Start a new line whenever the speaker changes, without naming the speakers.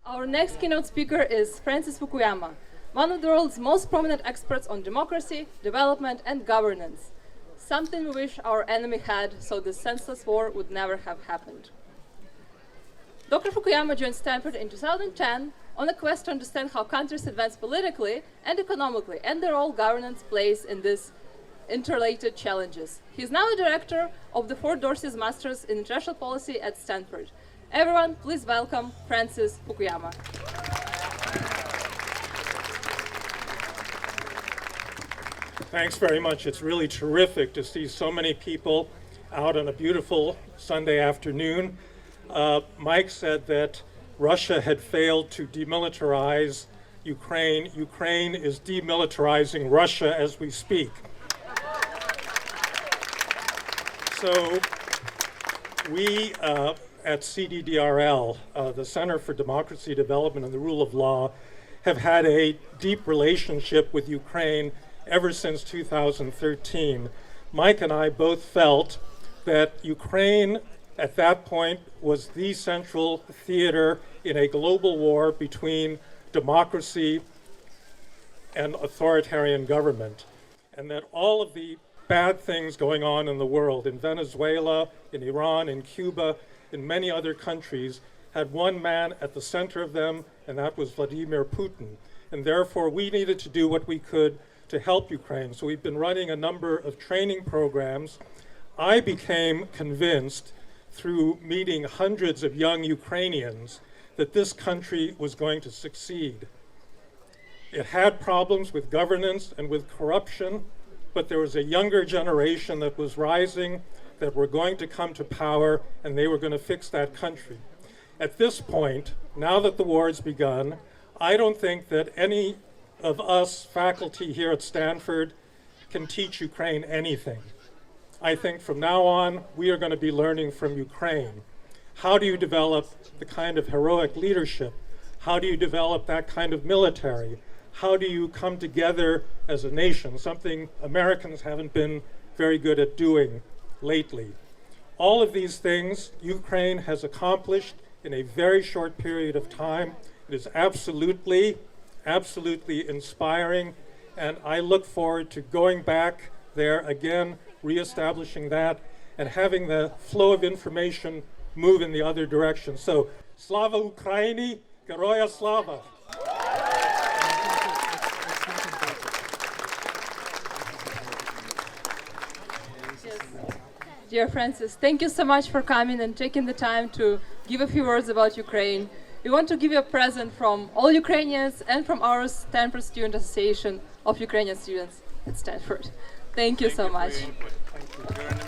Our next keynote speaker is Francis Fukuyama, one of the world's most prominent experts on democracy, development, and governance. Something we wish our enemy had, so this senseless war would never have happened. Dr. Fukuyama joined Stanford in 2010 on a quest to understand how countries advance politically and economically, and the role governance plays in these interrelated challenges. He is now a director of the Fort Dorsey's Masters in International Policy at Stanford. Everyone, please welcome Francis Fukuyama.
Thanks very much. It's really terrific to see so many people out on a beautiful Sunday afternoon. Mike said that Russia had failed to demilitarize Ukraine. Ukraine is demilitarizing Russia as we speak. So we at CDDRL, the Center for Democracy, Development, and the Rule of Law, have had a deep relationship with Ukraine ever since 2013. Mike and I both felt that Ukraine at that point was the central theater in a global war between democracy and authoritarian government, and that all of the bad things going on in the world, in Venezuela, in Iran, in Cuba, in many other countries, had one man at the center of them, and that was Vladimir Putin. And therefore, we needed to do what we could to help Ukraine. So we've been running a number of training programs. I became convinced through meeting hundreds of young Ukrainians that this country was going to succeed. It had problems with governance and with corruption, but there was a younger generation that was rising, that were going to come to power, and they were going to fix that country. At this point, now that the war has begun, I don't think that any of us faculty here at Stanford can teach Ukraine anything. I think from now on, we are going to be learning from Ukraine. How do you develop the kind of heroic leadership? How do you develop that kind of military? How do you come together as a nation, something Americans haven't been very good at doing lately? All of these things Ukraine has accomplished in a very short period of time. It is absolutely inspiring, and I look forward to going back there again, reestablishing that, and having the flow of information move in the other direction. So, Slava Ukraini, Geroya Slava.
Dear Francis, thank you so much for coming and taking the time to give a few words about Ukraine. We want to give you a present from all Ukrainians and from our Stanford Student Association of Ukrainian Students at Stanford. Thank you so much.
Thank you.